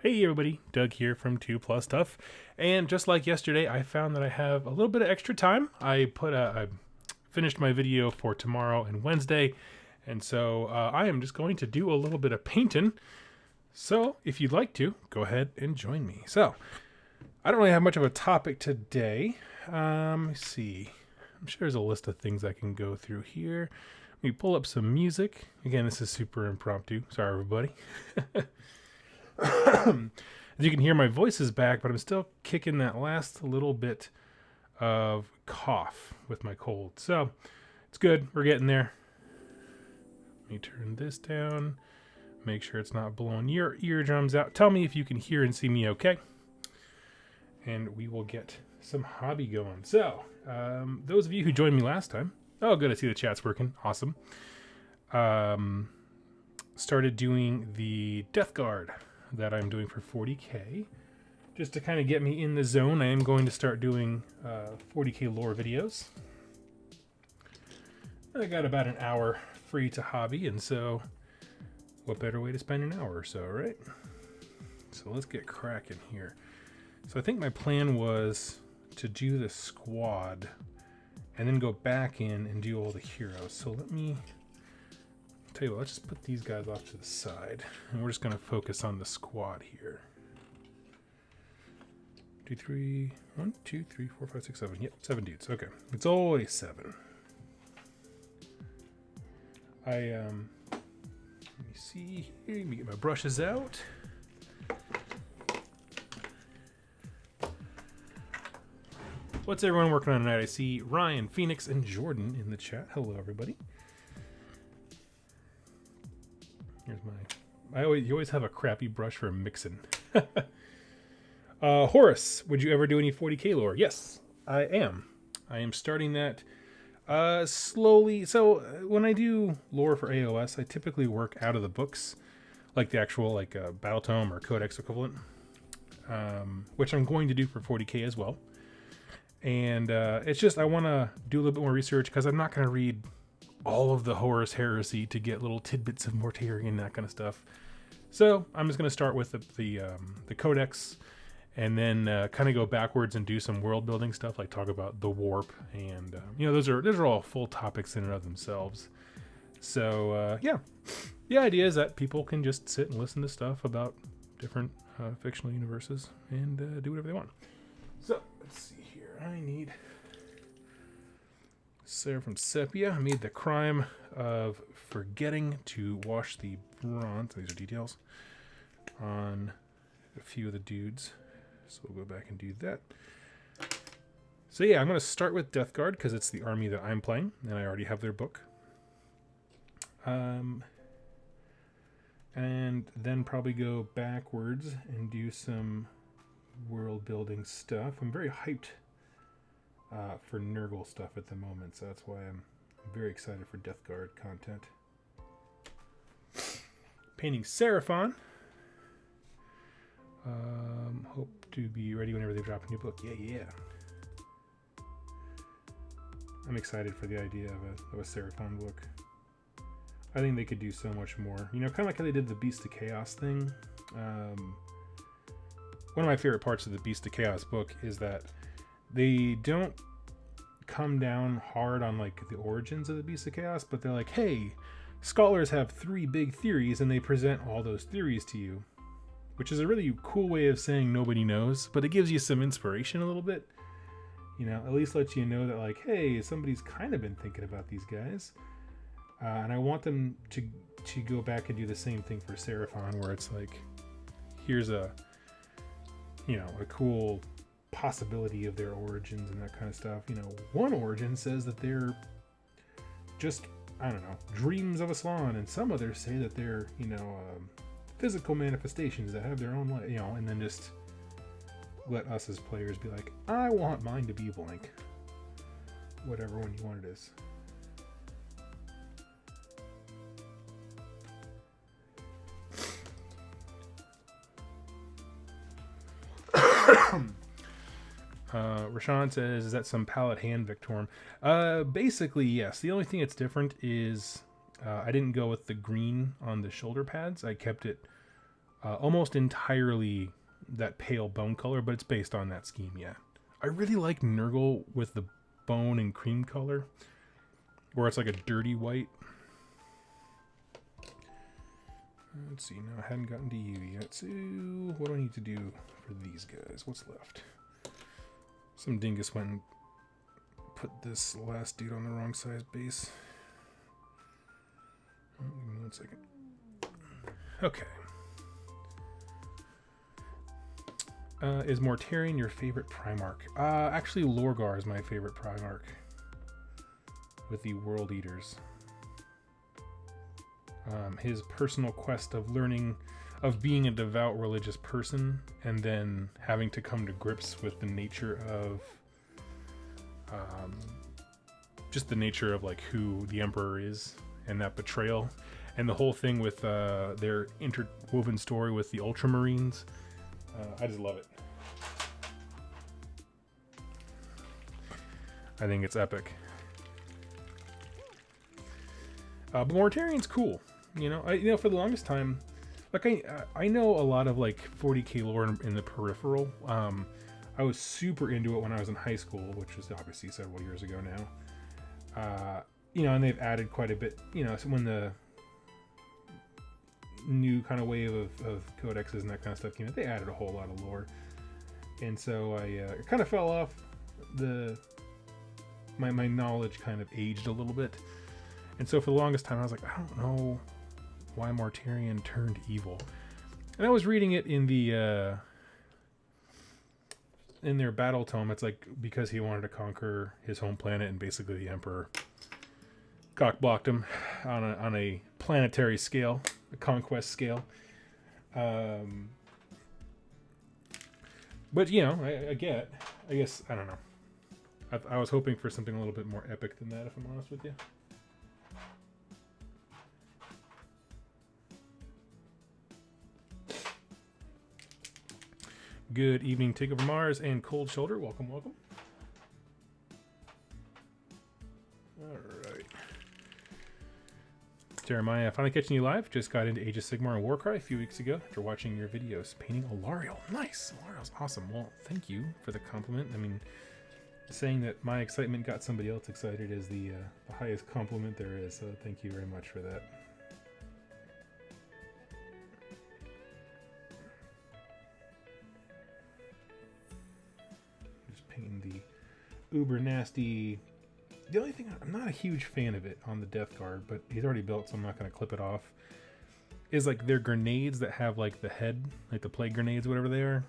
Hey everybody, Doug here from 2 Plus Stuff. And just like yesterday, I found that I have a little bit of extra time. I finished my video for tomorrow and Wednesday, and so I am just going to do a little bit of painting. So if you'd like to, go ahead and join me. So I don't really have much of a topic today. Let me see. I'm sure there's a list of things I can go through here. Let me pull up some music. Again, this is super impromptu. Sorry, everybody. As you can hear, my voice is back, but I'm still kicking that last little bit of cough with my cold. So it's good. We're getting there. Let me turn this down. Make sure it's not blowing your eardrums out. Tell me if you can hear and see me okay. And we will get some hobby going. So, those of you who joined me last time. Oh, good. I see the chat's working. Awesome. Started doing the Death Guard that I'm doing for 40k. Just to kind of get me in the zone, I am going to start doing 40k lore videos. I got about an hour free to hobby, and so what better way to spend an hour or so, right? So let's get cracking here. So I think my plan was to do the squad and then go back in and do all the heroes. So let me tell you what, let's just put these guys off to the side, and we're just going to focus on the squad here. 2, 3, 1, 2, 3, 4, 5, 6, 7. Yep, 7 dudes. Okay, it's always 7. Let me see here. Let me get my brushes out. What's everyone working on tonight? I see Ryan, Phoenix, and Jordan in the chat. Hello, everybody. Here's my. You always have a crappy brush for mixing. Horace, would you ever do any 40k lore? Yes, I am. I am starting that slowly. So when I do lore for AOS, I typically work out of the books, like the actual Battle Tome or Codex equivalent, which I'm going to do for 40k as well. And it's just I want to do a little bit more research because I'm not going to read all of the Horus Heresy to get little tidbits of Mortarion and that kind of stuff. So I'm just going to start with the Codex, and then kind of go backwards and do some world building stuff, like talk about the warp, and those are all full topics in and of themselves. So yeah, the idea is that people can just sit and listen to stuff about different fictional universes and do whatever they want. So let's see here. I need Sarah from Sepia. I made the crime of forgetting to wash the bronze. These are details on a few of the dudes. So we'll go back and do that. So yeah, I'm going to start with Death Guard because it's the army that I'm playing, and I already have their book. And then probably go backwards and do some world building stuff. I'm very hyped for Nurgle stuff at the moment, so that's why I'm very excited for Death Guard content. Painting Seraphon. Hope to be ready whenever they drop a new book. Yeah. I'm excited for the idea of a Seraphon book. I think they could do so much more. Kind of like how they did the Beast of Chaos thing. One of my favorite parts of the Beast of Chaos book is that they don't come down hard on the origins of the Beast of Chaos, but they're like, hey, scholars have 3 big theories, and they present all those theories to you, which is a really cool way of saying nobody knows, but it gives you some inspiration a little bit. At least lets you know that hey, somebody's kind of been thinking about these guys. And I want them to go back and do the same thing for Seraphon, where it's here's a cool possibility of their origins and that kind of stuff. One origin says that they're just, dreams of a Aslan, and some others say that they're, physical manifestations that have their own life, and then just let us as players be like, I want mine to be blank. Whatever one you want it is. Rashawn says, is that some palette hand Victorm? Basically, yes. The only thing that's different is I didn't go with the green on the shoulder pads. I kept it almost entirely that pale bone color, but it's based on that scheme, yeah. I really like Nurgle with the bone and cream color, where it's like a dirty white. Let's see, no, I hadn't gotten to you yet, so what do I need to do for these guys? What's left? Some dingus went and put this last dude on the wrong size base. Oh, give me 1 second. Okay. Is Mortarion your favorite Primarch? Actually, Lorgar is my favorite Primarch. With the World Eaters. His personal quest of learning, of being a devout religious person, and then having to come to grips with the nature of, just the nature of like who the Emperor is, and that betrayal, and the whole thing with their interwoven story with the Ultramarines. I just love it. I think it's epic. But Mortarion's cool. You know, for the longest time, like I know a lot of like 40k lore in the peripheral. I was super into it when I was in high school, which was obviously several years ago now. You know, and they've added quite a bit. You know, so when the new kind of wave of codexes and that kind of stuff came out, they added a whole lot of lore, and so I kind of fell off. My knowledge kind of aged a little bit, and so for the longest time I was like, I don't know why Mortarion turned evil. And I was reading it in the in their battle tome. It's like because he wanted to conquer his home planet, and basically the Emperor cock-blocked him on a planetary scale, a conquest scale. But you know, I guess I don't know. I was hoping for something a little bit more epic than that, if I'm honest with you. Good evening, Takeover Mars and Cold Shoulder. Welcome, welcome. All right. Jeremiah, finally catching you live. Just got into Age of Sigmar and Warcry a few weeks ago after watching your videos. Painting Alariel. Nice. Alariel's awesome. Well, thank you for the compliment. I mean, saying that my excitement got somebody else excited is the highest compliment there is. So thank you very much for that. Painting the uber nasty. The only thing, I'm not a huge fan of it on the Death Guard, but he's already built, so I'm not going to clip it off, is like their grenades that have like the head, like the plague grenades, whatever they are.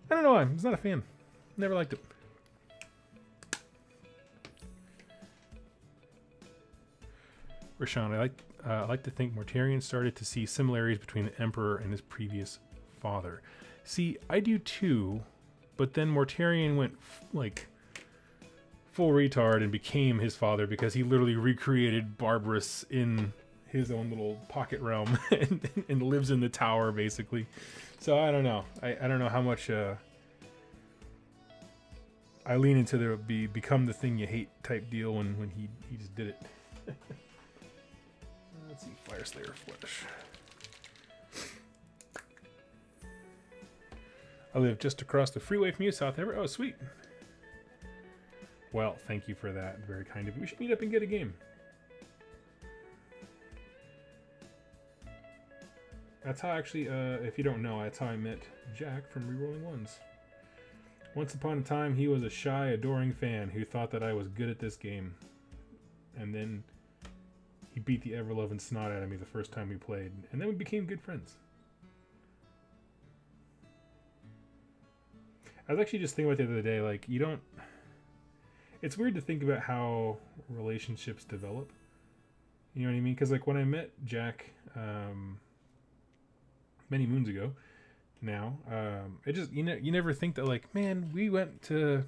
I don't know why. I'm just not a fan. Never liked it. Rashawn, I like to think Mortarion started to see similarities between the Emperor and his previous father. See, I do too. But then Mortarion went like full retard and became his father because he literally recreated Barbarous in his own little pocket realm and lives in the tower basically. So I don't know. I don't know how much I lean into the become the thing you hate type deal when he just did it. Let's see, Fire Slayer Flesh. I live just across the freeway from you, South Ever. Oh, sweet. Well, thank you for that. Very kind of you. We should meet up and get a game. That's how actually, if you don't know, that's how I met Jack from Rerolling Ones. Once upon a time, he was a shy, adoring fan who thought that I was good at this game. And then he beat the ever-loving snot out of me the first time we played. And then we became good friends. I was actually just thinking about the other day, like, it's weird to think about how relationships develop. You know what I mean? Because, like, when I met Jack many moons ago now, it just, you never think that, like, man, we went to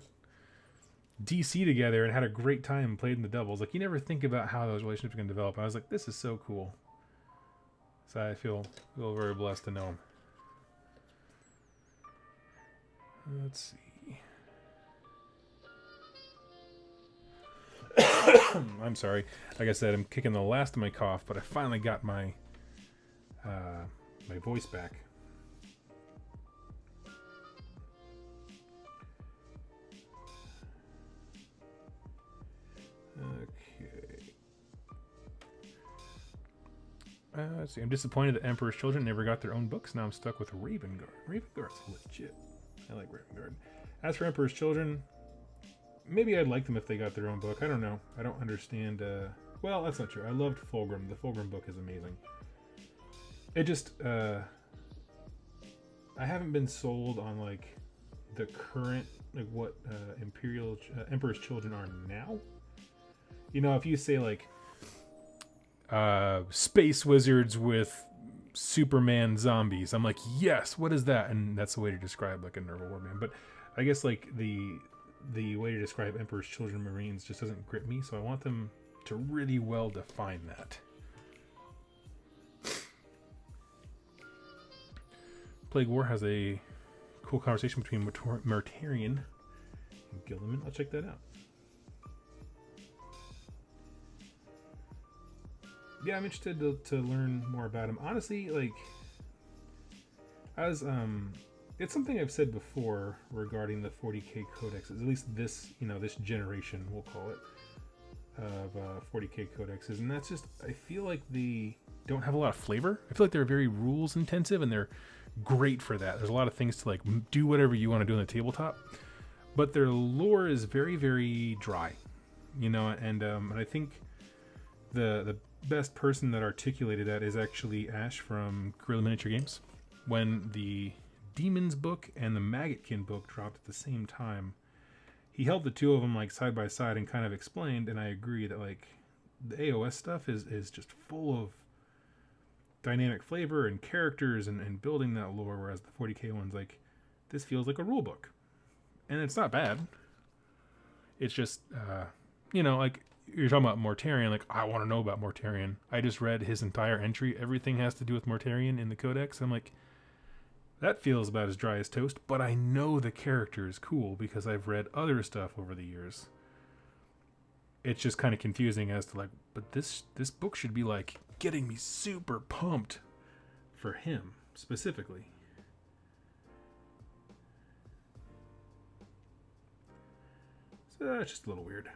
DC together and had a great time and played in the doubles. Like, you never think about how those relationships are going to develop. I was like, this is so cool. So I feel very blessed to know him. Let's see. I'm sorry. Like I said, I'm kicking the last of my cough, but I finally got my my voice back. Okay. Let's see. I'm disappointed that Emperor's Children never got their own books. Now I'm stuck with Ravengard. Ravengard's legit. I like Ravengard. As for Emperor's Children, maybe I'd like them if they got their own book. I don't know. I don't understand. Well, that's not true. I loved Fulgrim. The Fulgrim book is amazing. It just, I haven't been sold on like the current, like what Emperor's Children are now. You know, if you say like space wizards with Superman zombies, I'm like, yes, what is that? And that's the way to describe like a Nurgle Warman. But I guess like the way to describe Emperor's Children Marines just doesn't grip me, so I want them to really well define that. Plague War has a cool conversation between Mortarion and Gilliman. I'll check that out. Yeah, I'm interested to learn more about him. Honestly, like, as it's something I've said before regarding the 40k codexes. At least this, this generation, we'll call it, of 40k codexes, and that's just, I feel like they don't have a lot of flavor. I feel like they're very rules intensive, and they're great for that. There's a lot of things to like do whatever you want to do on the tabletop, but their lore is very, very dry, and I think the best person that articulated that is actually Ash from Guerrilla Miniature Games. When the Demons book and the Maggotkin book dropped at the same time, he held the two of them like side by side and kind of explained, and I agree that like the AOS stuff is just full of dynamic flavor and characters and building that lore, whereas the 40k one's like, this feels like a rule book. And it's not bad. It's just, like, you're talking about Mortarion, like, I want to know about Mortarion. I just read his entire entry. Everything has to do with Mortarion in the Codex. I'm like, that feels about as dry as toast, but I know the character is cool because I've read other stuff over the years. It's just kind of confusing as to like, but this book should be like getting me super pumped for him specifically. So that's just a little weird.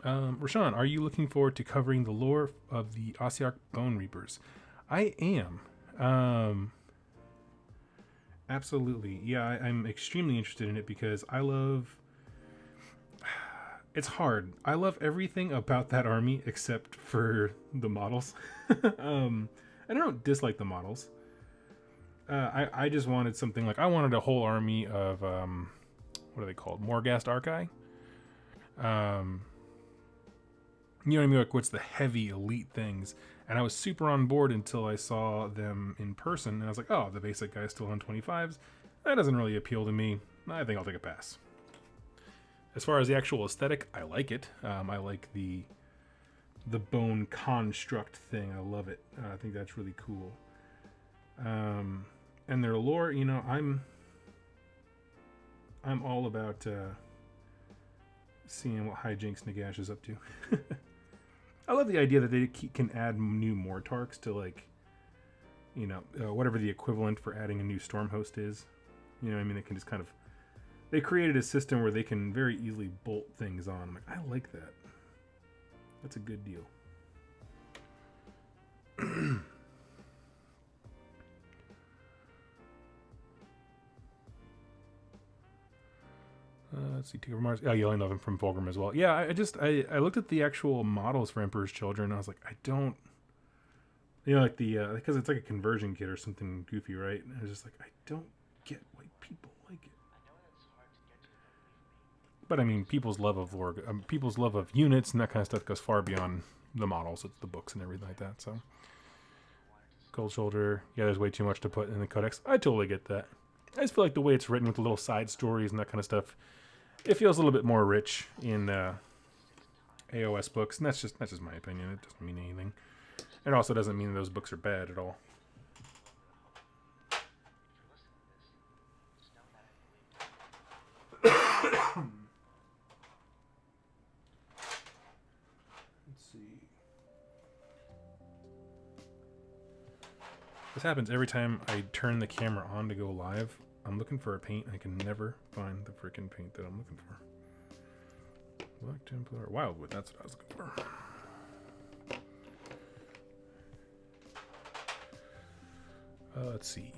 Rashawn, are you looking forward to covering the lore of the Ossiarch Bone Reapers? I am. Absolutely. Yeah, I'm extremely interested in it because I love... It's hard. I love everything about that army except for the models. And I don't dislike the models. I just wanted something like... I wanted a whole army of... what are they called? Morghast Archi? You know what I mean? Like, what's the heavy elite things? And I was super on board until I saw them in person. And I was like, oh, the basic guy's still on 25s. That doesn't really appeal to me. I think I'll take a pass. As far as the actual aesthetic, I like it. I like the bone construct thing. I love it. I think that's really cool. And their lore, I'm all about seeing what hijinks Nagash is up to. I love the idea that they can add new Mortarks to, like, whatever the equivalent for adding a new Stormhost is. You know what I mean? They can just kind of... They created a system where they can very easily bolt things on. I'm like, I like that. That's a good deal. Let's see, Tigger Mars. Oh, you only know them from Fulgrim as well. Yeah, I looked at the actual models for Emperor's Children, and I was like, I don't... like the... because it's like a conversion kit or something goofy, right? And I was just like, I don't get why people like it. But, I mean, people's love of lore, people's love of units and that kind of stuff goes far beyond the models. It's the books and everything like that, so... Cold Shoulder. Yeah, there's way too much to put in the Codex. I totally get that. I just feel like the way it's written with the little side stories and that kind of stuff, it feels a little bit more rich in AOS books, and that's just my opinion. It doesn't mean anything. It also doesn't mean those books are bad at all. see. This happens every time I turn the camera on to go live. I'm looking for a paint. I can never find the freaking paint that I'm looking for. Black Templar, Wildwood. That's what I was looking for. Let's see.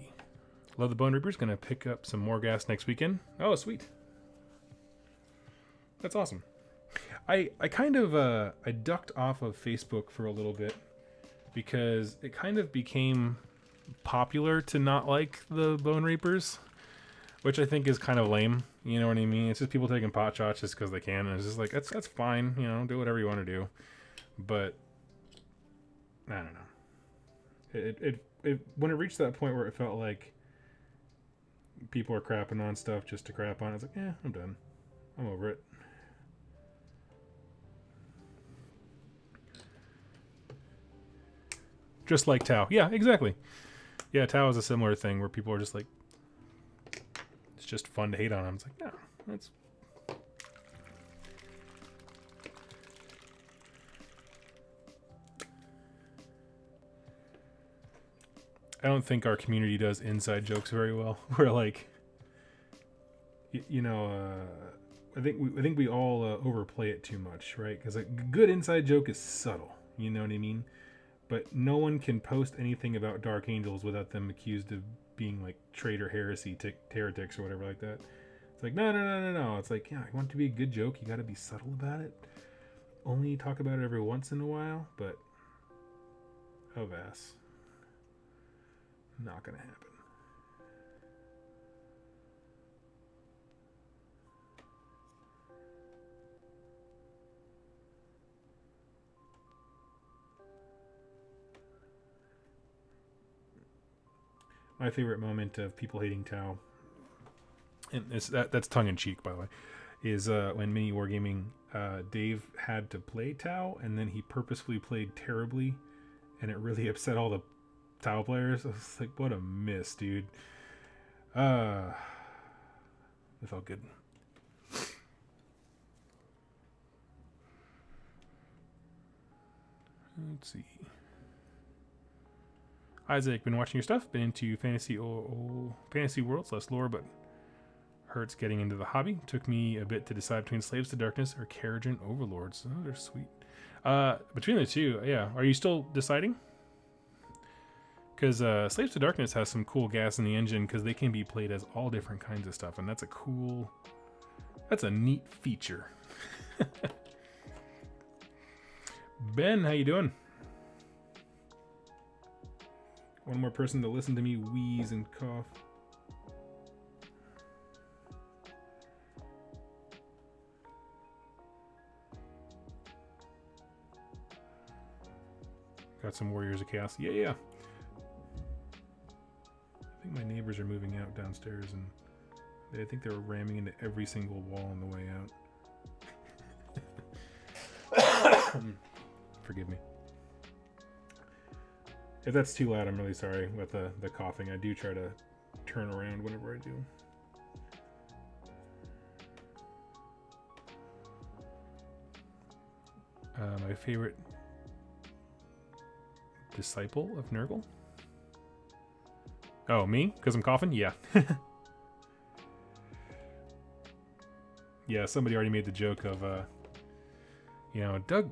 Love the Bone Reaper's gonna pick up some more gas next weekend. Oh, sweet. That's awesome. I kind of I ducked off of Facebook for a little bit because it kind of became popular to not like the Bone Reapers, which I think is kind of lame. You know what I mean? It's just people taking pot shots just because they can, and it's just like that's fine. You know, do whatever you want to do. But I don't know. It when it reached that point where it felt like people are crapping on stuff just to crap on it, it's like, yeah, I'm done. I'm over it. Just like Tau. Yeah, exactly. Yeah, Tau is a similar thing where people are just like, it's just fun to hate on them. It's like, no, that's... I don't think our community does inside jokes very well. We're like, you know, I think we all overplay it too much, right? Because a good inside joke is subtle. You know what I mean? But no one can post anything about Dark Angels without them accused of being like traitor heretics or whatever like that. It's like, no. It's like, yeah, I want it to be a good joke. You got to be subtle about it. Only talk about it every once in a while, but avast. Not going to happen. My favorite moment of people hating Tau, and that's tongue-in-cheek, by the way, is when Mini Wargaming, Dave had to play Tau, and then he purposefully played terribly, and it really upset all the Tau players. I was like, what a miss, dude. It felt good. Let's see. Isaac, been watching your stuff, been into fantasy worlds, less lore, but hurts getting into the hobby. Took me a bit to decide between Slaves to Darkness or Carrigan Overlords. Oh, they're sweet. Between the two, yeah. Are you still deciding? Because Slaves to Darkness has some cool gas in the engine because they can be played as all different kinds of stuff, and that's a neat feature. Ben, how you doing? One more person to listen to me wheeze and cough. Got some Warriors of Chaos. Yeah. I think my neighbors are moving out downstairs, and I think they were ramming into every single wall on the way out. Forgive me. If that's too loud, I'm really sorry with the coughing. I do try to turn around whenever I do. My favorite disciple of Nurgle? Oh, me? Because I'm coughing? Yeah. Yeah, somebody already made the joke of, Doug...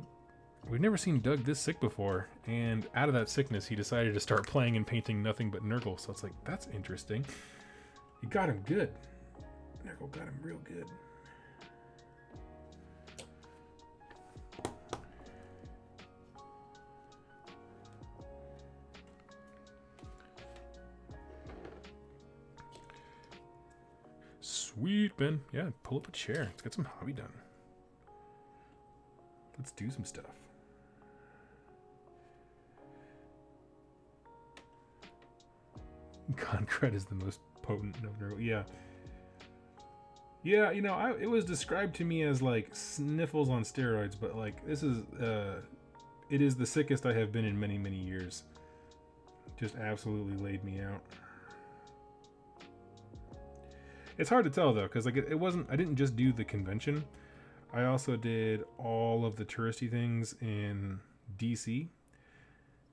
We've never seen Doug this sick before, and out of that sickness, he decided to start playing and painting nothing but Nurgle. So it's like, that's interesting. You got him good. Nurgle got him real good. Sweet, Ben. Yeah, pull up a chair. Let's get some hobby done. Let's do some stuff. Concrete is the most potent of Nurgle. Yeah. Yeah, it was described to me as like sniffles on steroids, but like this is it is the sickest I have been in many, many years. Just absolutely laid me out. It's hard to tell though, because like it wasn't, I didn't just do the convention. I also did all of the touristy things in DC.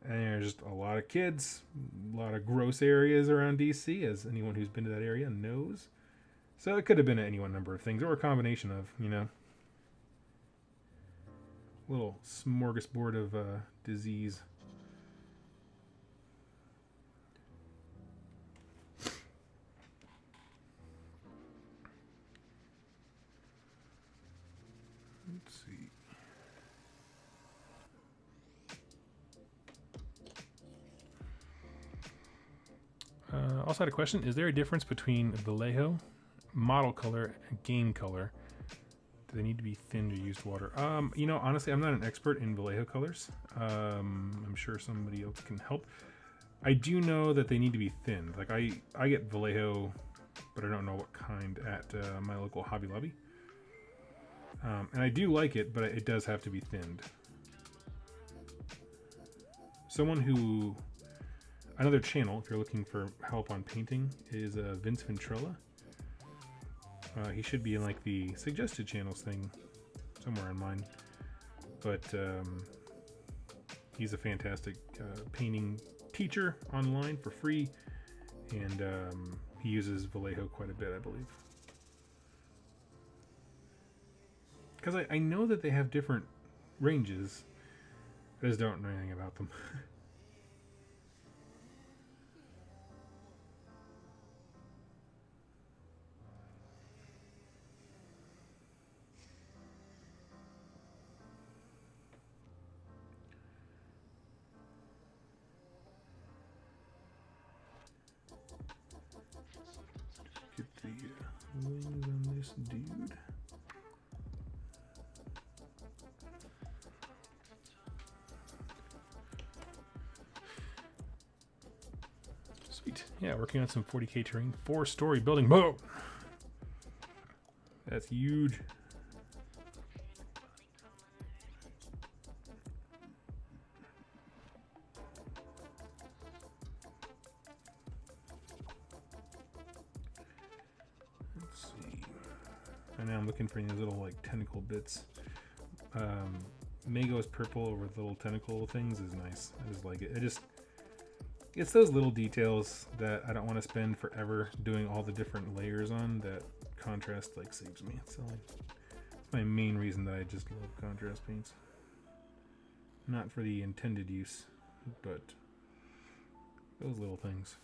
And there's just a lot of kids, a lot of gross areas around DC, as anyone who's been to that area knows. So it could have been any one number of things, or a combination of, you know. Little smorgasbord of disease. Let's see. Also had a question. Is there a difference between Vallejo, model color, and game color? Do they need to be thinned or used water? You know, honestly, I'm not an expert in Vallejo colors. I'm sure somebody else can help. I do know that they need to be thinned. Like I get Vallejo, but I don't know what kind at my local Hobby Lobby. And I do like it, but it does have to be thinned. Another channel, if you're looking for help on painting, is Vince Ventrella. He should be in like the suggested channels thing somewhere on mine. But he's a fantastic painting teacher online for free. And he uses Vallejo quite a bit, I believe. Because I know that they have different ranges. I just don't know anything about them. Get the wings on this dude. Sweet. Yeah, working on some 40k terrain. 4-story building. Whoa! That's huge. Let's see. And now I'm looking for these little like tentacle bits. Mago's purple with little tentacle things is nice. I just like it. It's those little details that I don't want to spend forever doing all the different layers on. That contrast like saves me. So it's my main reason that I just love contrast paints. Not for the intended use, but those little things.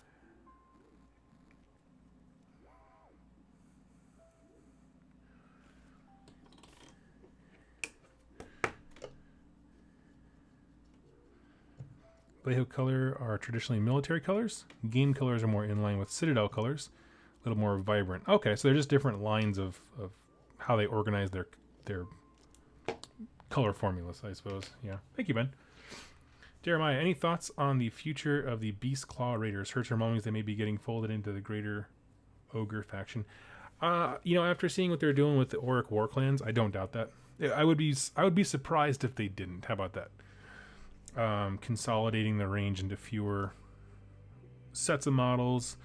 Vallejo color are traditionally military colors. Game colors are more in line with Citadel colors, a little more vibrant. Okay, so they're just different lines of how they organize their color formulas, I suppose. Yeah. Thank you, Ben. Jeremiah, any thoughts on the future of the Beast Claw Raiders? Hurts or mummies they may be getting folded into the greater ogre faction. You know, after seeing what they're doing with the Auric War Clans, I don't doubt that. I would be surprised if they didn't. How about that? Consolidating the range into fewer sets of models,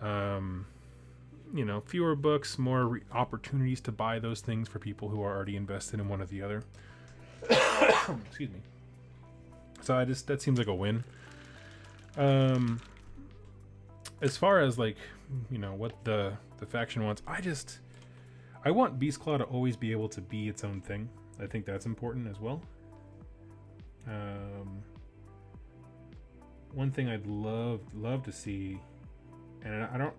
you know, fewer books, more opportunities to buy those things for people who are already invested in one or the other. Excuse me. So that seems like a win. As far as like, you know, what the faction wants, I want Beastclaw to always be able to be its own thing. I think that's important as well. One thing I'd love to see, and I don't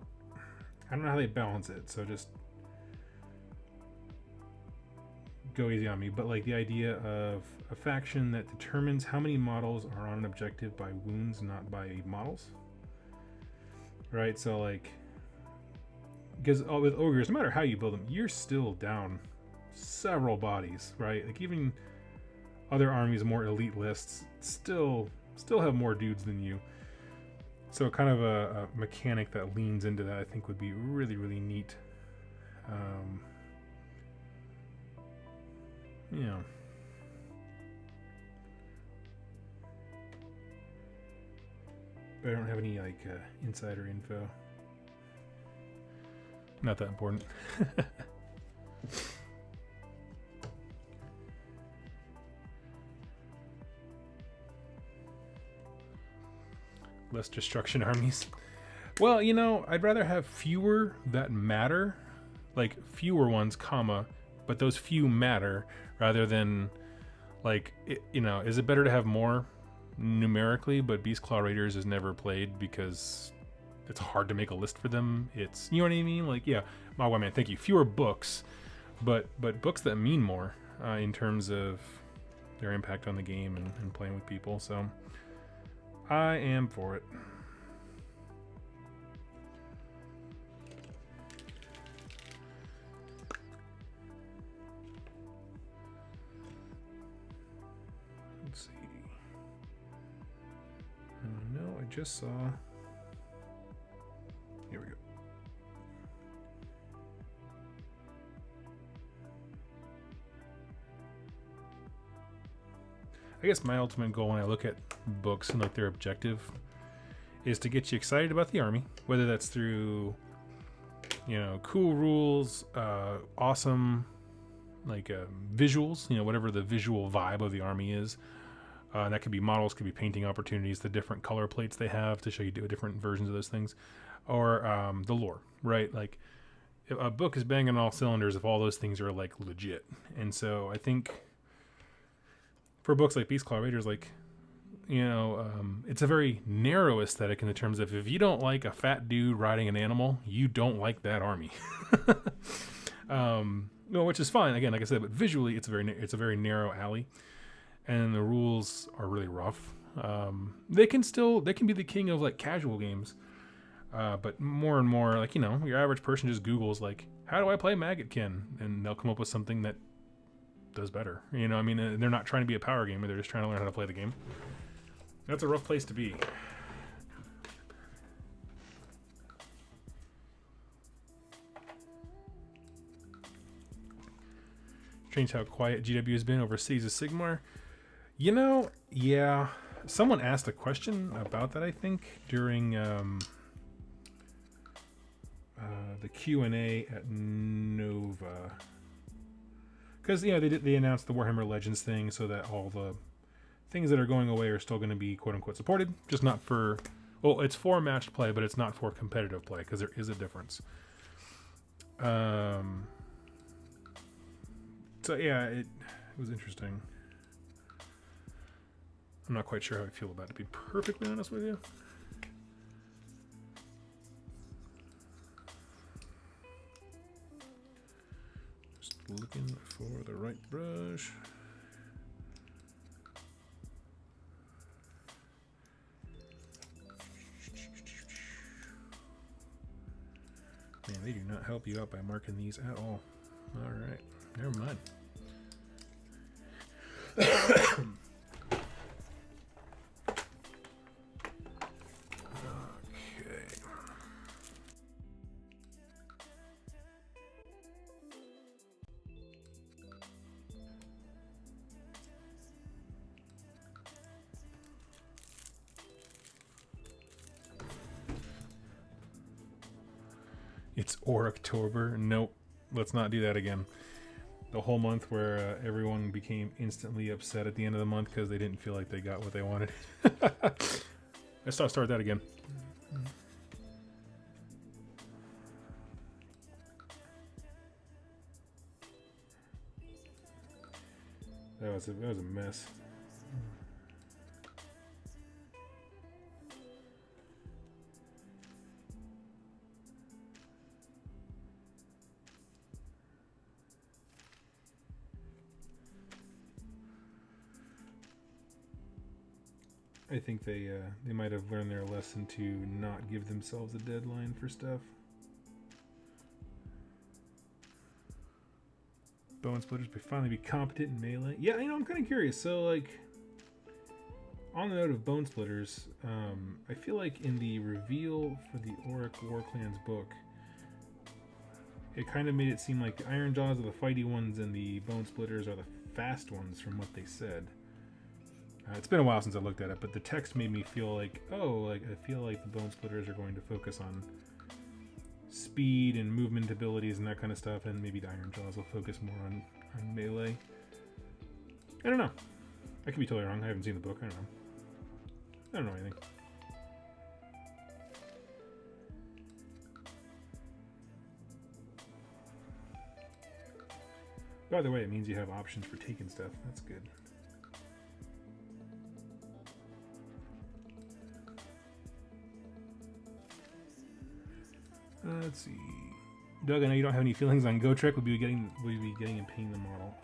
know how they balance it, so just go easy on me, but like the idea of a faction that determines how many models are on an objective by wounds, not by models. Right? So like, because with ogres, no matter how you build them, you're still down several bodies, right? Like even other armies, more elite lists, still have more dudes than you. So kind of a mechanic that leans into that, I think, would be really, really neat. Yeah. But I don't have any like insider info. Not that important. less destruction armies. Well, you know, I'd rather have fewer that matter, like fewer ones, comma, but those few matter, rather than like, you know, is it better to have more numerically, but Beastclaw Raiders is never played because it's hard to make a list for them. It's, you know what I mean? Like, yeah, Mogwai Man, thank you. Fewer books, but books that mean more in terms of their impact on the game and playing with people. So I am for it. Let's see. No, I just saw. Here we go. I guess my ultimate goal when I look at books and like their objective is to get you excited about the army, whether that's through, you know, cool rules, awesome like visuals, you know, whatever the visual vibe of the army is. That could be models, could be painting opportunities, the different color plates they have to show you different versions of those things, or the lore, right? Like a book is banging on all cylinders if all those things are like legit. And so I think for books like Beastclaw Raiders, like, you know, it's a very narrow aesthetic in the terms of if you don't like a fat dude riding an animal, you don't like that army. No, which is fine. Again, like I said, but visually, it's a very narrow alley, and the rules are really rough. They can be the king of like casual games, but more and more, like, you know, your average person just Googles like, how do I play Maggotkin, and they'll come up with something that does better. You know, I mean, they're not trying to be a power gamer; they're just trying to learn how to play the game. That's a rough place to be. Strange how quiet GW has been over Seas of Sigmar. You know, yeah. Someone asked a question about that, I think, during the Q&A at Nova. Because, you know, they announced the Warhammer Legends thing so that all the things that are going away are still going to be quote-unquote supported. Just not for... Well, it's for matched play, but it's not for competitive play, because there is a difference. So, yeah, it was interesting. I'm not quite sure how I feel about it, to be perfectly honest with you. Just looking for the right brush. Man, they do not help you out by marking these at all. All right, never mind. It's Orictober. Nope. Let's not do that again. The whole month where everyone became instantly upset at the end of the month because they didn't feel like they got what they wanted. Let's not start that again. That was a mess. I think they might have learned their lesson to not give themselves a deadline for stuff. Bone Splitters may finally be competent in melee. Yeah, you know, I'm kind of curious. So, like, on the note of Bone Splitters, I feel like in the reveal for the Auric Warclans book, it kind of made it seem like the Iron Jaws are the fighty ones and the Bone Splitters are the fast ones from what they said. It's been a while since I looked at it, but the text made me feel like, oh, like I feel like the Bone Splitters are going to focus on speed and movement abilities and that kind of stuff, and maybe the Iron Jaws will focus more on melee. I don't know. I could be totally wrong. I haven't seen the book. I don't know anything. By the way, it means you have options for taking stuff. That's good. Let's see. Doug, I know you don't have any feelings on Go Trek. Will you be getting and painting the model?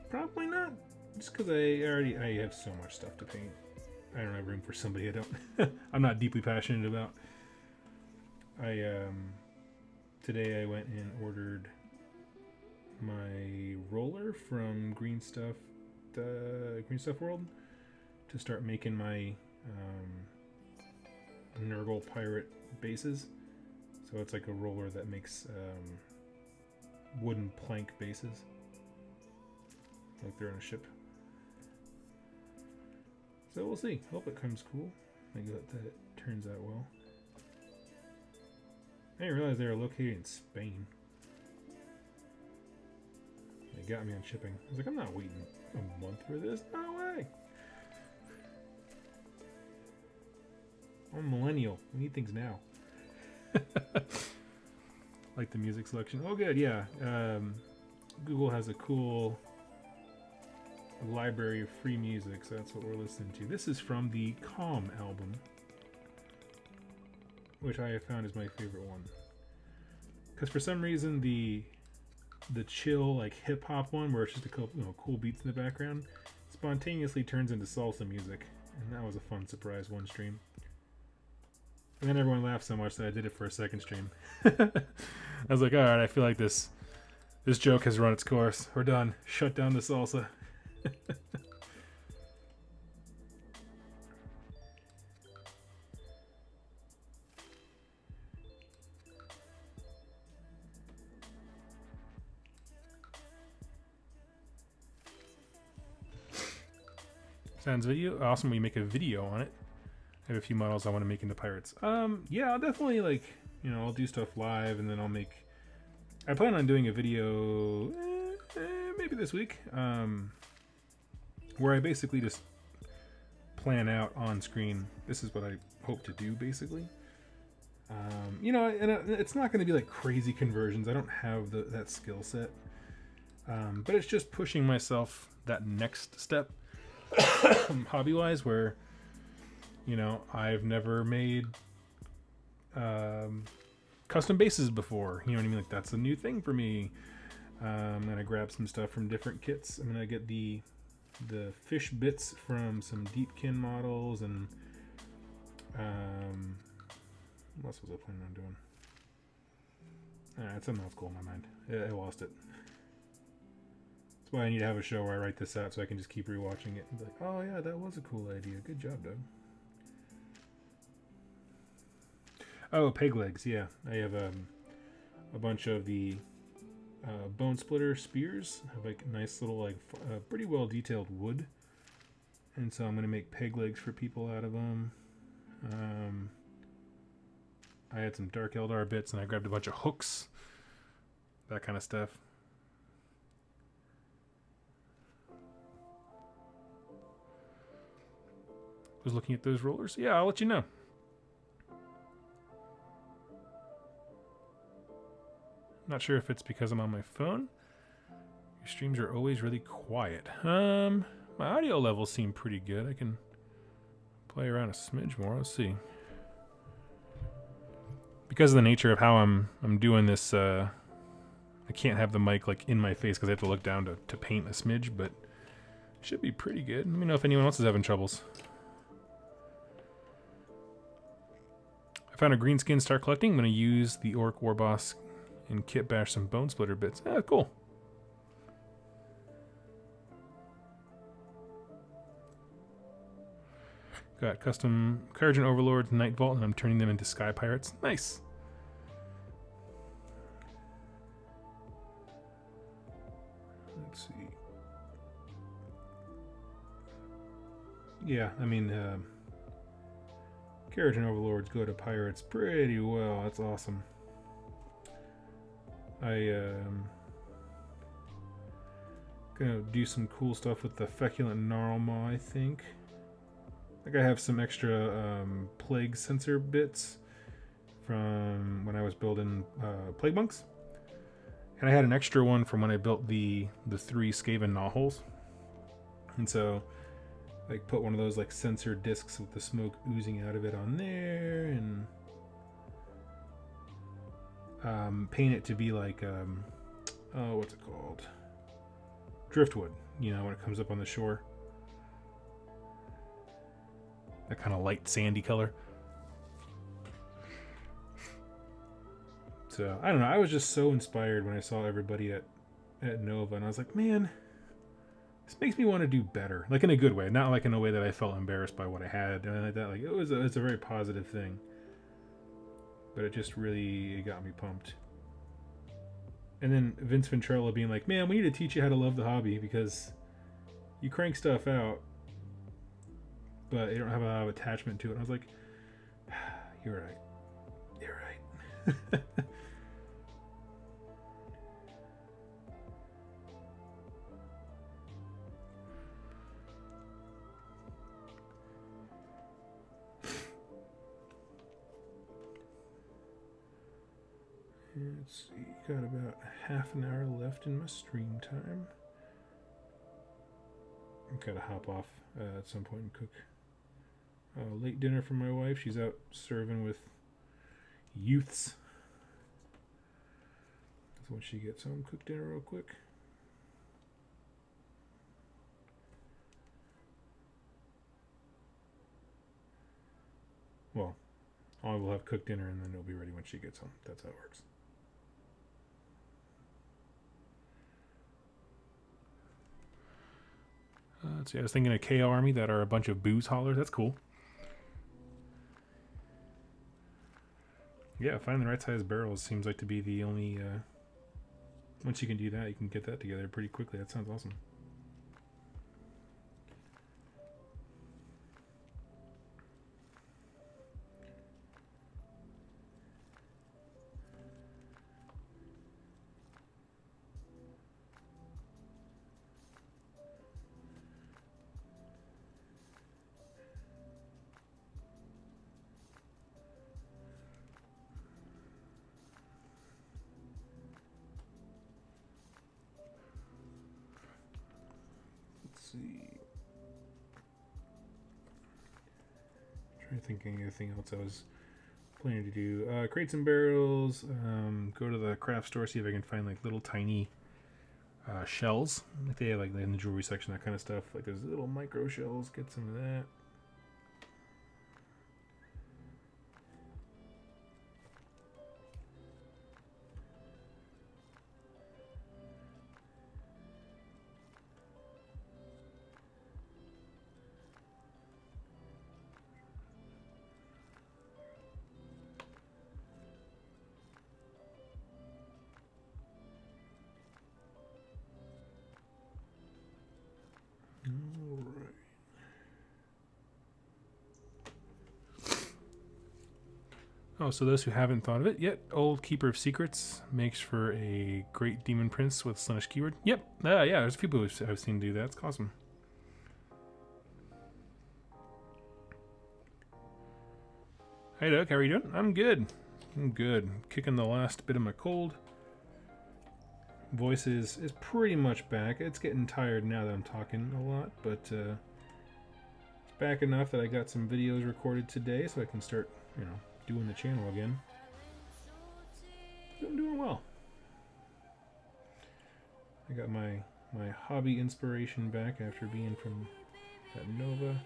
Probably not. Just because I have so much stuff to paint. I don't have room for somebody I don't. I'm not deeply passionate about. Today I went and ordered my roller from Green Stuff World to start making my Nurgle pirate bases. So it's like a roller that makes wooden plank bases, like they're on a ship. So we'll see. Hope it comes cool. I hope that it turns out well. I didn't realize they were located in Spain. They got me on shipping. I was like, I'm not waiting a month for this. No way. I'm a millennial. We need things now. Like the music selection. Oh, good. Yeah. Google has a cool library of free music, so that's what we're listening to. This is from the Calm album, which I have found is my favorite one. Because for some reason the chill, like hip hop one, where it's just a couple, cool beats in the background, spontaneously turns into salsa music, and that was a fun surprise one stream. And then everyone laughed so much that I did it for a second stream. I was like, all right, I feel like this joke has run its course. We're done. Shut down the salsa. Sounds video awesome when you make a video on it. I have a few models I want to make into pirates. Yeah, I'll definitely I'll do stuff live, and then I plan on doing a video maybe this week, where I basically just plan out on screen. This is what I hope to do, basically. And it's not going to be like crazy conversions. I don't have that skill set, but it's just pushing myself that next step, hobby-wise, where I've never made custom bases before. You know what I mean? Like, that's a new thing for me. I'm gonna grab some stuff from different kits. I'm gonna get the fish bits from some Deepkin models, and what else was I planning on doing? It's something else cool in my mind. I lost it. That's why I need to have a show where I write this out so I can just keep rewatching it and be like, oh yeah, that was a cool idea. Good job, Doug. Oh, peg legs, yeah. I have a bunch of the bone splitter spears. Have like nice little, pretty well detailed wood. And so I'm going to make peg legs for people out of them. I had some Dark Eldar bits, and I grabbed a bunch of hooks. That kind of stuff. Was looking at those rollers. Yeah, I'll let you know. Not sure if it's because I'm on my phone. Your streams are always really quiet. My audio levels seem pretty good. I can play around a smidge more. Let's see. Because of the nature of how I'm doing this, I can't have the mic in my face because I have to look down to paint a smidge, but it should be pretty good. Let me know if anyone else is having troubles. I found a green skin to start collecting. I'm going to use the Orc War Boss and kit bash some bone splitter bits. Ah, cool. Got custom Courage and Overlords, Night Vault, and I'm turning them into Sky Pirates. Nice. Let's see. Yeah, I mean, Courage and Overlords go to Pirates pretty well. That's awesome. Gonna do some cool stuff with the Feculent Gnarl Maw, I think. I have some extra plague sensor bits from when I was building plague monks. And I had an extra one from when I built the 3 Skaven Gnawholes. And so like put one of those like sensor discs with the smoke oozing out of it on there, and paint it to be like oh, what's it called? Driftwood, you know, when it comes up on the shore. That kind of light sandy color. So I don't know, I was just so inspired when I saw everybody at Nova, and I was like, man, this makes me want to do better, like in a good way, not like in a way that I felt embarrassed by what I had and like that. Like it's a very positive thing, but it just really got me pumped. And then Vince Ventrella being like, man, we need to teach you how to love the hobby because you crank stuff out, but you don't have a lot of attachment to it. And I was like, you're right. You're right. Let's see, got about half an hour left in my stream time. I've got to hop off at some point and cook late dinner for my wife. She's out serving with youths. So when she gets home, cook dinner real quick. Well, I will have cooked dinner and then it'll be ready when she gets home. That's how it works. Let's see, I was thinking of KO Army that are a bunch of booze haulers. That's cool. Yeah, finding the right size barrels seems like to be the only... once you can do that, you can get that together pretty quickly. That sounds awesome. See. Trying to think of anything else I was planning to do. Crates and barrels. Go to the craft store, see if I can find like little tiny shells. Like they have like in the jewelry section, that kind of stuff. Like there's little micro shells. Get some of that. Oh, so those who haven't thought of it yet, Old Keeper of Secrets makes for a great Demon Prince with Slaanesh keyword. Yep. Yeah, there's a few people I've seen do that. It's awesome. Hey, Doug. How are you doing? I'm good. Kicking the last bit of my cold. Voice is pretty much back. It's getting tired now that I'm talking a lot, but it's back enough that I got some videos recorded today so I can start, doing the channel again. I'm doing well. I got my hobby inspiration back after being from at Nova.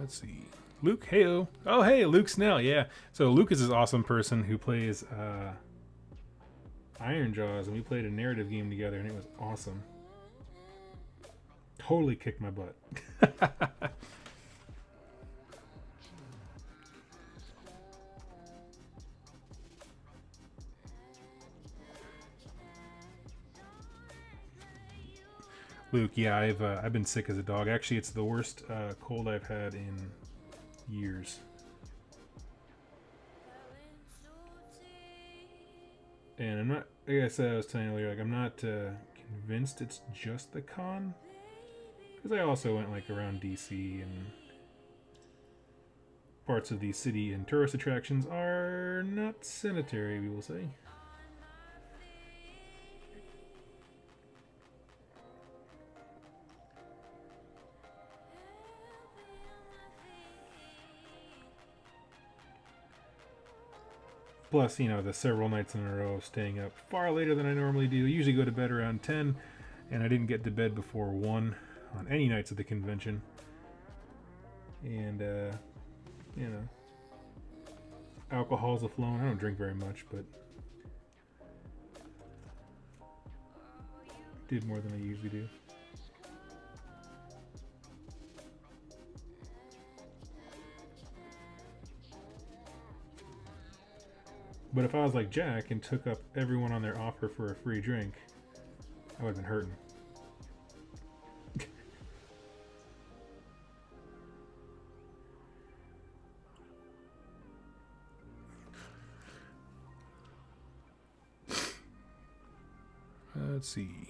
Let's see. Luke, heyo. Oh, hey, Luke Snell. Yeah. So Luke is this awesome person who plays Iron Jaws, and we played a narrative game together, and it was awesome. Totally kicked my butt. Luke, yeah, I've been sick as a dog. Actually, it's the worst cold I've had in years. And I'm not, like I said, I was telling you earlier, like I'm not convinced it's just the con, because I also went like around DC, and parts of the city and tourist attractions are not sanitary, we will say. Plus, you know, the several nights in a row of staying up far later than I normally do. I usually go to bed around 10, and I didn't get to bed before 1 on any nights of the convention. And, you know, alcohol's a flowing. I don't drink very much, but did more than I usually do. But if I was like Jack and took up everyone on their offer for a free drink, I would have been hurting. Let's see.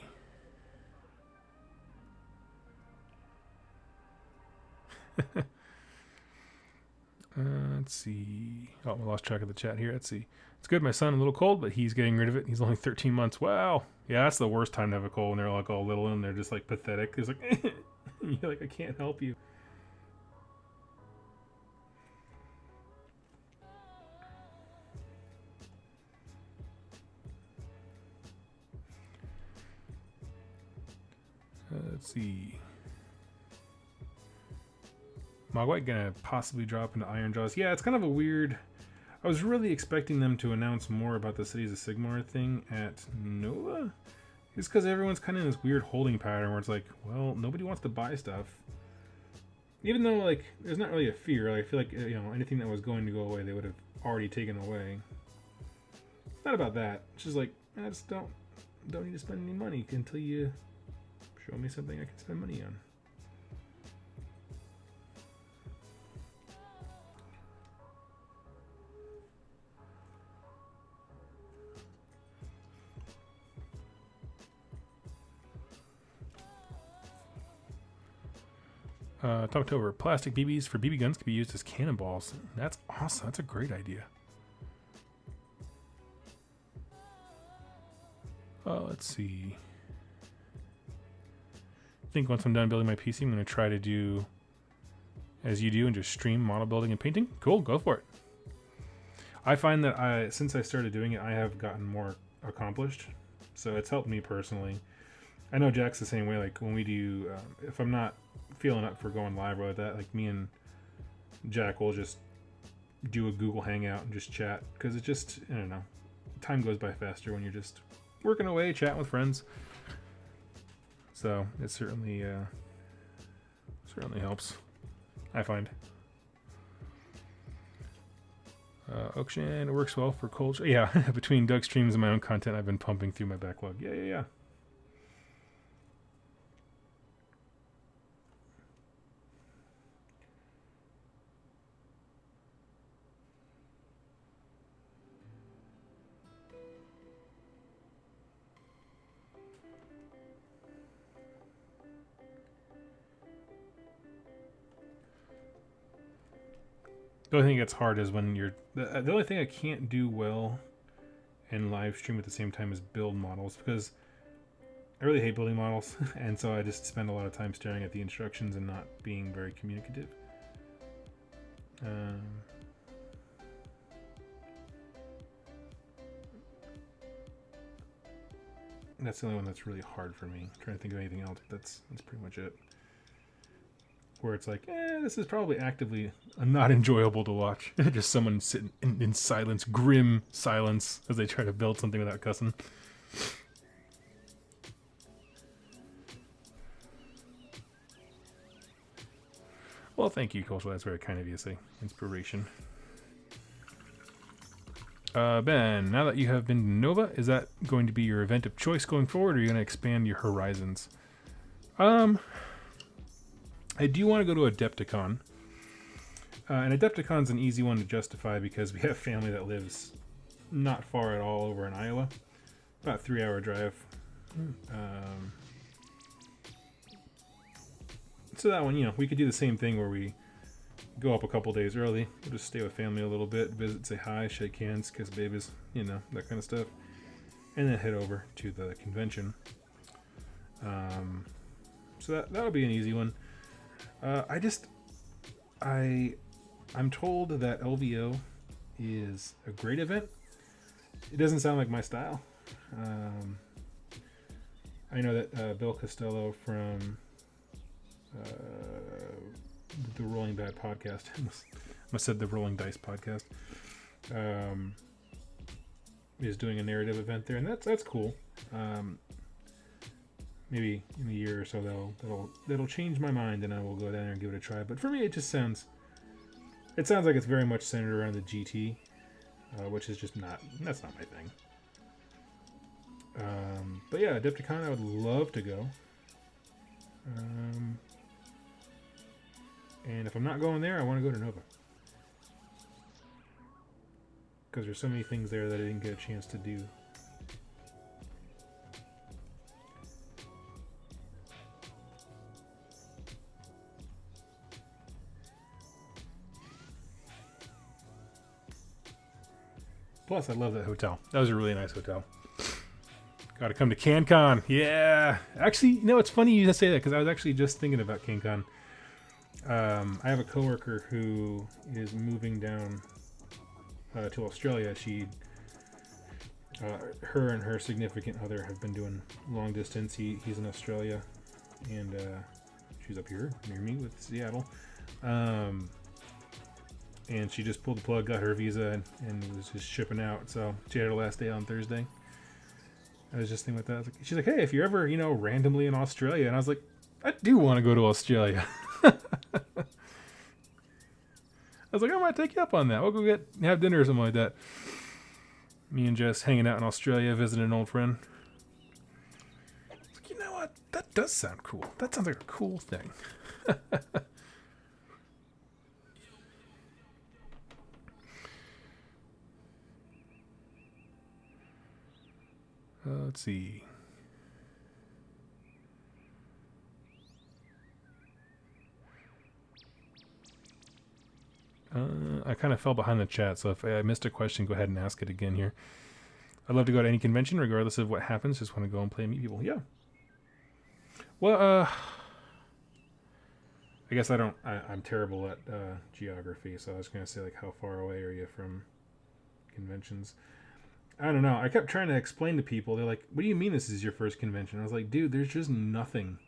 Let's see. Oh, I lost track of the chat here. Let's see. It's good. My son a little cold, but he's getting rid of it. He's only 13 months. Wow. Yeah, that's the worst time to have a cold when they're like all little and they're just like pathetic. It's like, you're like, I can't help you. Let's see. Mogwai gonna possibly drop into Iron Jaws. Yeah, it's kind of a weird. I was really expecting them to announce more about the Cities of Sigmar thing at Nova. Just because everyone's kind of in this weird holding pattern where it's like, well, nobody wants to buy stuff. Even though, like, there's not really a fear. Like, I feel like, you know, anything that was going to go away, they would have already taken away. It's not about that. It's just like, I just don't need to spend any money until you show me something I can spend money on. Talked over. Plastic BBs for BB guns can be used as cannonballs. That's awesome. That's a great idea. Let's see. I think once I'm done building my PC, I'm going to try to do as you do and just stream model building and painting. Cool, go for it. I find that since I started doing it, I have gotten more accomplished. So it's helped me personally. I know Jack's the same way. Like when we do, if I'm not feeling up for going live with that, like me and Jack will just do a Google Hangout and just chat, because it just, I don't know, time goes by faster when you're just working away, chatting with friends. So it certainly helps, I find. Oakshan, it works well for culture. Yeah, between Doug streams and my own content, I've been pumping through my backlog. Yeah. The only thing that's hard is when you're... The only thing I can't do well in live stream at the same time is build models, because I really hate building models, and so I just spend a lot of time staring at the instructions and not being very communicative. That's the only one that's really hard for me. I'm trying to think of anything else. That's pretty much it. Where it's like, this is probably actively not enjoyable to watch. Just someone sitting in silence, grim silence, as they try to build something without cussing. Well, thank you, Cultural. That's very kind of you to say. Inspiration. Ben, now that you have been to Nova, is that going to be your event of choice going forward, or are you going to expand your horizons? Um, I do want to go to Adepticon. And Adepticon's an easy one to justify because we have family that lives not far at all over in Iowa. About a 3-hour drive. So that one, we could do the same thing where we go up a couple days early. We'll just stay with family a little bit, visit, say hi, shake hands, kiss babies, that kind of stuff. And then head over to the convention. So that'll be an easy one. I'm told that LVO is a great event. It doesn't sound like my style. I know that Bill Costello from the Rolling Bad podcast, I must have said the Rolling Dice podcast, is doing a narrative event there, and that's cool. Maybe in a year or so that'll change my mind, and I will go down there and give it a try. But for me, it sounds like it's very much centered around the GT, which is just that's not my thing. But yeah, Adepticon, I would love to go. And if I'm not going there, I want to go to Nova. Because there's so many things there that I didn't get a chance to do. Plus, I love that hotel. That was a really nice hotel. Got to come to CanCon. Yeah. Actually, it's funny you just say that because I was actually just thinking about CanCon. I have a coworker who is moving down to Australia. Her and her significant other have been doing long distance. He's in Australia, and she's up here near me with Seattle. And she just pulled the plug, got her visa, and was just shipping out. So she had her last day on Thursday. I was just thinking about that. She's like, hey, if you're ever, randomly in Australia. And I was like, I do want to go to Australia. I was like, I might take you up on that. We'll go have dinner or something like that. Me and Jess hanging out in Australia, visiting an old friend. I was like, you know what? That does sound cool. That sounds like a cool thing. Let's see. I kind of fell behind the chat, so if I missed a question, go ahead and ask it again here. I'd love to go to any convention, regardless of what happens. Just want to go and play and meet people. Yeah. Well, I guess I'm terrible at geography, so I was going to say, like, how far away are you from conventions? I don't know. I kept trying to explain to people. They're like, what do you mean this is your first convention? I was like, dude, there's just nothing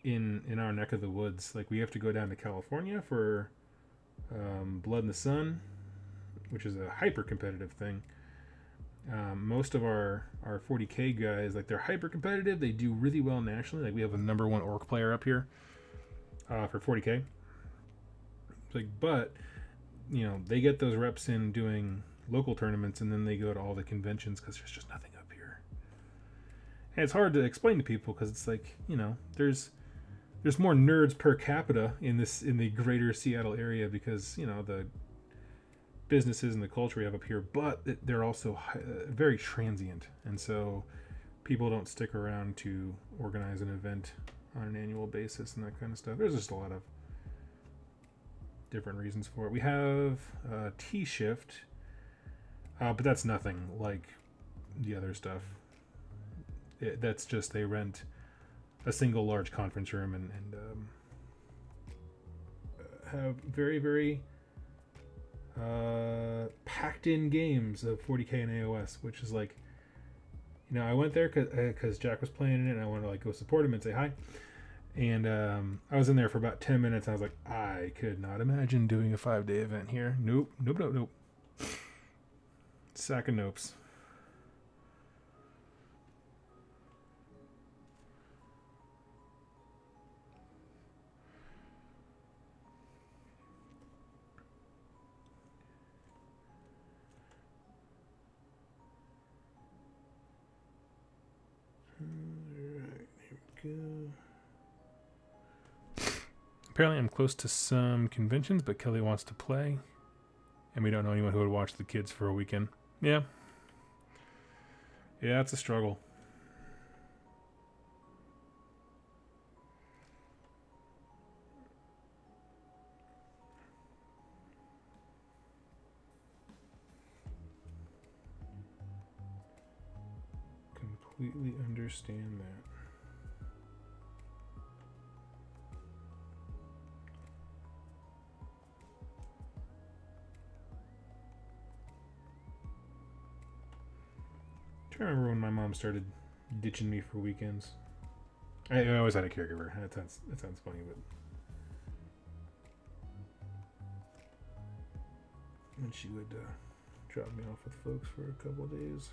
in our neck of the woods. Like, we have to go down to California for Blood in the Sun, which is a hyper-competitive thing. Most of our 40K guys, like, they're hyper-competitive. They do really well nationally. Like, we have a number 1 orc player up here for 40K. Like, but, they get those reps in doing local tournaments, and then they go to all the conventions because there's just nothing up here. And it's hard to explain to people because it's like, there's more nerds per capita in the greater Seattle area because, the businesses and the culture we have up here, but they're also very transient, and so people don't stick around to organize an event on an annual basis and that kind of stuff. There's just a lot of different reasons for it. We have T-Shift, but that's nothing like the other stuff. That's just they rent a single large conference room and have very, very packed in games of 40K and AOS, which is like, I went there because Jack was playing in it and I wanted to go support him and say hi. And I was in there for about 10 minutes. And I was like, I could not imagine doing a 5-day event here. Nope. Sack of nopes. Alright, here we Apparently I'm close to some conventions, but Kelly wants to play. And we don't know anyone who would watch the kids for a weekend. Yeah. Yeah, it's a struggle. Completely understand that. I remember when my mom started ditching me for weekends. I always had a caregiver. That sounds funny, but when she would drop me off with folks for a couple of days.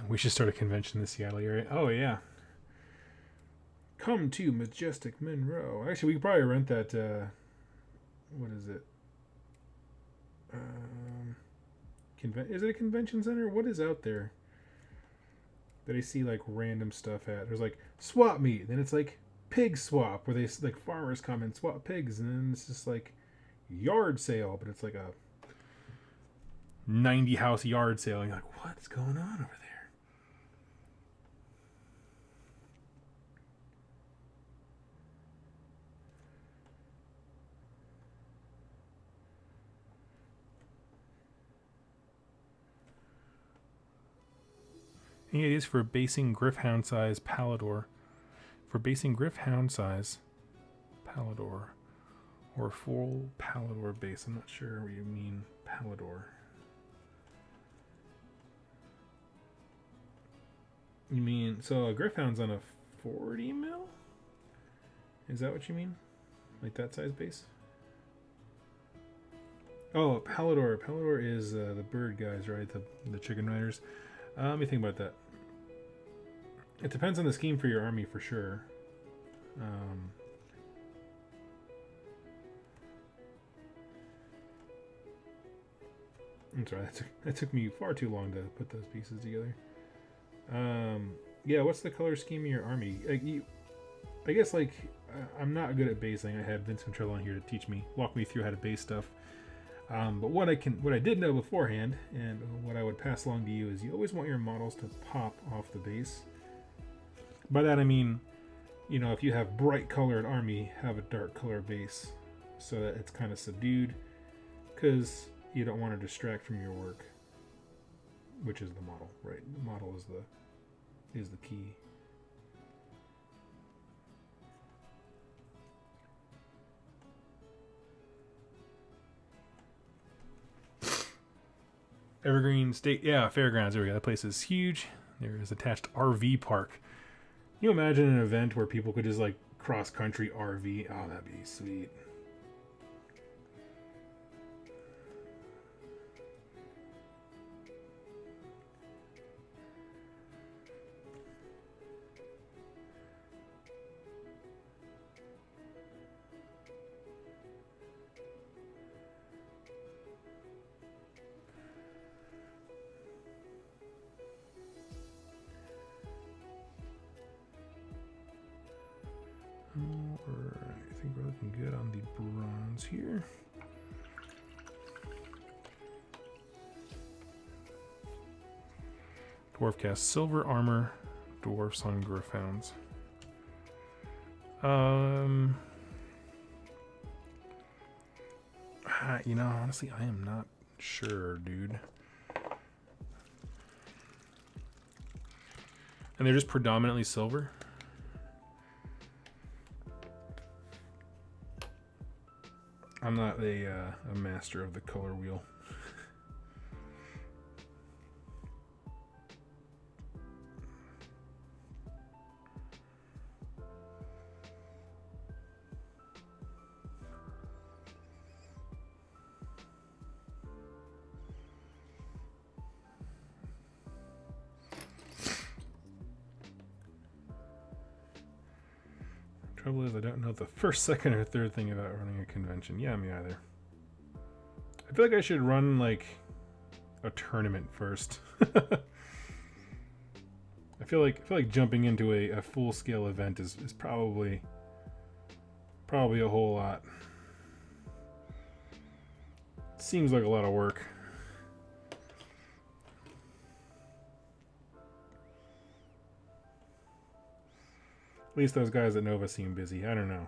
We should start a convention in the Seattle area. Oh, yeah. Come to Majestic Monroe. Actually, we could probably rent that, what is it? Is it a convention center? What is out there that I see, like, random stuff at? There's, like, swap meet. Then it's, like, pig swap, where they, like, farmers come and swap pigs. And then it's just, like, yard sale. But it's, like, a 90 house yard sale. And you're like, what's going on over there? Any ideas for basing Griffhound size Palador? For basing Griffhound size Palador or full Palador base? I'm not sure what you mean, Palador. You mean, so a Griffhound's on a 40 mil? Is that what you mean? Like that size base? Oh, Palador. Palador is the bird guys, right? The chicken riders. Let me think about that. It depends on the scheme for your army, for sure. I'm sorry, that took me far too long to put those pieces together. Yeah, what's the color scheme of your army? I guess, like, I'm not good at basing. I had Vince Control on here to walk me through how to base stuff. But what I did know beforehand, and what I would pass along to you, is you always want your models to pop off the base. By that I mean, you know, if you have bright colored army, have a dark color base, so that it's kind of subdued, because you don't want to distract from your work, which is the model, right? The model is the key. Evergreen State, yeah, Fairgrounds. There we go. That place is huge. There is attached RV park. Can you imagine an event where people could just like cross country RV? Oh, that'd be sweet. Alright, I think we're looking good on the bronze here. Dwarf cast silver armor, dwarfs on Griffhounds. You know, honestly, I am not sure, dude. And they're just predominantly silver. I'm not a master of the color wheel. Trouble is, I don't know the first, second, or third thing about running a convention. Yeah, me either. I feel like I should run, like, a tournament first. I feel like jumping into a full-scale event is probably a whole lot. Seems like a lot of work. At least those guys at Nova seem busy. I don't know.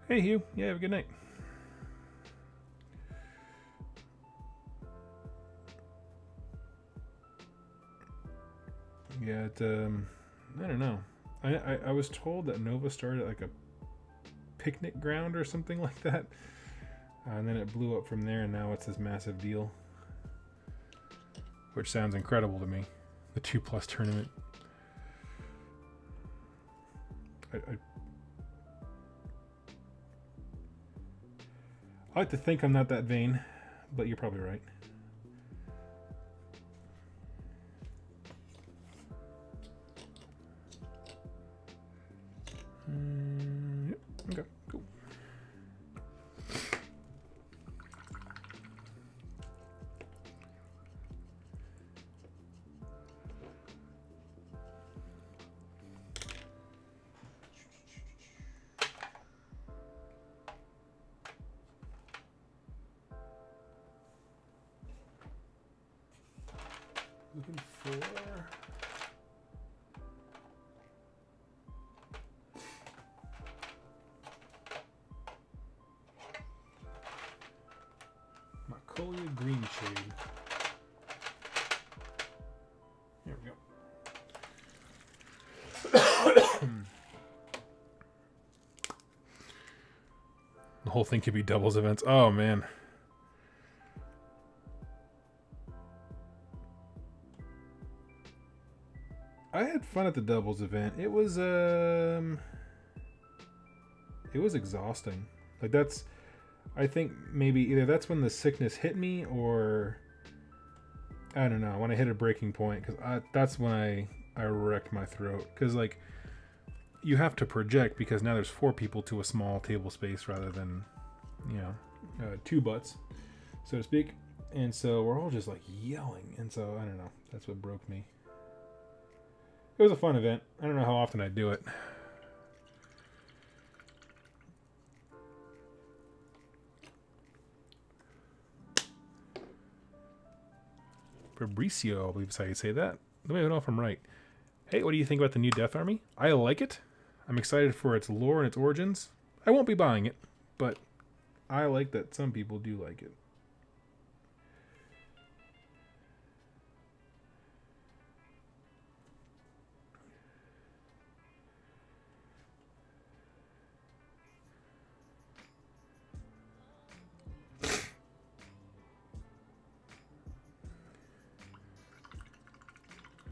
Hey, Hugh. Yeah, have a good night. Yeah, I don't know. I was told that Nova started like a picnic ground or something like that. And then it blew up from there, and now it's this massive deal. Which sounds incredible to me. The 2+ tournament. I like to think I'm not that vain, but you're probably right. Yep. Okay, cool. Looking for Macaulay Green Shade. Here we go. The whole thing could be doubles events. Oh man. I had fun at the doubles event. It was exhausting. Like that's, I think maybe either that's when the sickness hit me, or I don't know, when I hit a breaking point, because that's when I wrecked my throat. Because like you have to project, because now there's 4 people to a small table space rather than, you know, 2 butts, so to speak. And so we're all just like yelling, and so I don't know, that's what broke me. It was a fun event. I don't know how often I do it. Fabricio, I believe is how you say that. Let me know if I'm right. Hey, what do you think about the new Death Army? I like it. I'm excited for its lore and its origins. I won't be buying it, but I like that some people do like it.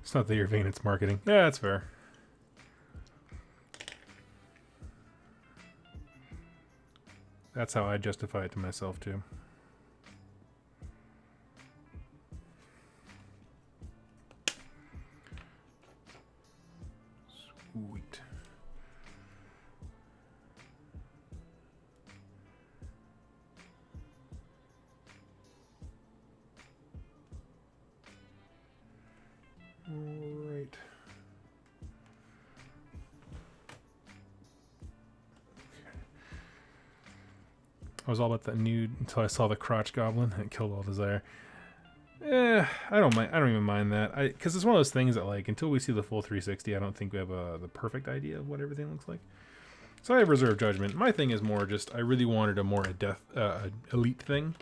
It's not that you're vain, it's marketing. Yeah, that's fair. That's how I justify it to myself, too. Sweet. All right. I was all about that nude until I saw the crotch goblin and it killed all desire. I don't mind. I don't even mind that. Because it's one of those things that, like, until we see the full 360, I don't think we have the perfect idea of what everything looks like. So I have reserved judgment. My thing is more just I really wanted a more elite thing.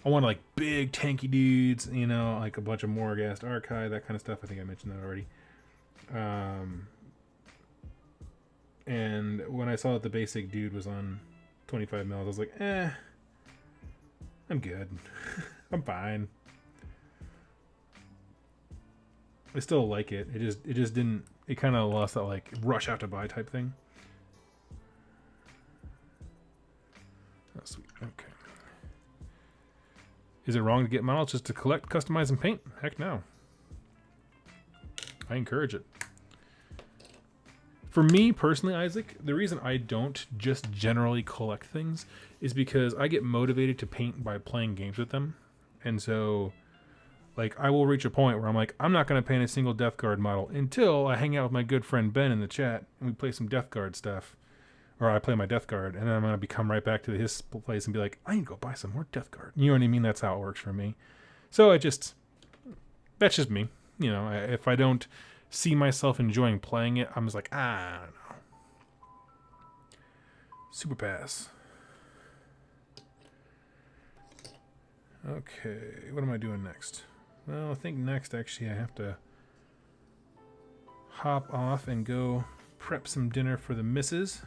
I wanted like big tanky dudes, you know, like a bunch of Morghast Archive, that kind of stuff. I think I mentioned that already. And when I saw that the basic dude was on 25 mils, I was like, I'm good. I'm fine. I still like it. It just didn't. It kind of lost that like rush out to buy type thing. Oh, sweet. Okay. Is it wrong to get models just to collect, customize, and paint? Heck no. I encourage it. For me personally, Isaac, the reason I don't just generally collect things is because I get motivated to paint by playing games with them. And so, like, I will reach a point where I'm like, I'm not going to paint a single Death Guard model until I hang out with my good friend Ben in the chat and we play some Death Guard stuff. Or I play my Death Guard, and then I'm going to come right back to his place and be like, I need to go buy some more Death Guard. You know what I mean? That's how it works for me. So that's just me. You know, if I don't see myself enjoying playing it, I'm just like, I don't know. Super Pass. Okay, what am I doing next? Well, I think next, actually, I have to hop off and go prep some dinner for the missus.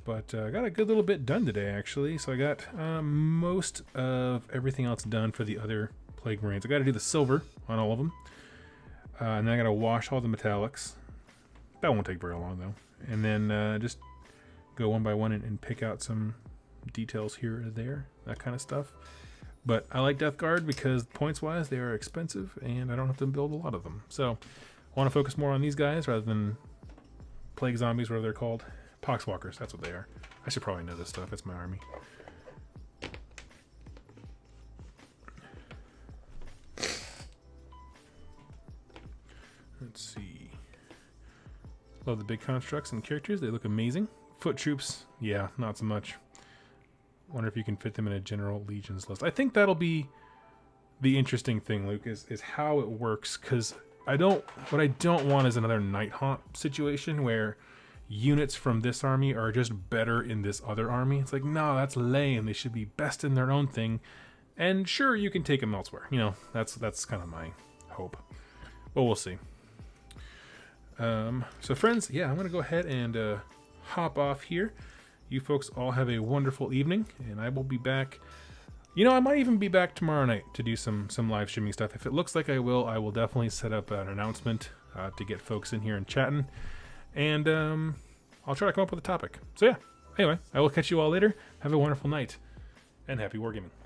But I got a good little bit done today, actually. So I got most of everything else done for the other Plague Marines. I got to do the silver on all of them. And then I got to wash all the metallics. That won't take very long, though. And then just go one by one and pick out some details here or there, that kind of stuff. But I like Death Guard because points-wise, they are expensive, and I don't have to build a lot of them. So I want to focus more on these guys rather than Plague Zombies, whatever they're called. Poxwalkers, that's what they are. I should probably know this stuff. It's my army. Let's see. Love the big constructs and characters. They look amazing. Foot troops, yeah, not so much. Wonder if you can fit them in a general legions list. I think that'll be the interesting thing, Luke, is how it works. Because what I don't want is another Night Haunt situation where units from this army are just better in this other army. It's like, no, that's lame. They should be best in their own thing. And sure, you can take them elsewhere. You know, that's kind of my hope. But we'll see. So friends, yeah, I'm going to go ahead and hop off here. You folks all have a wonderful evening, and I will be back. You know, I might even be back tomorrow night to do some live streaming stuff. If it looks like I will definitely set up an announcement to get folks in here and chatting. And I'll try to come up with a topic. So yeah, anyway, I will catch you all later. Have a wonderful night, and happy wargaming.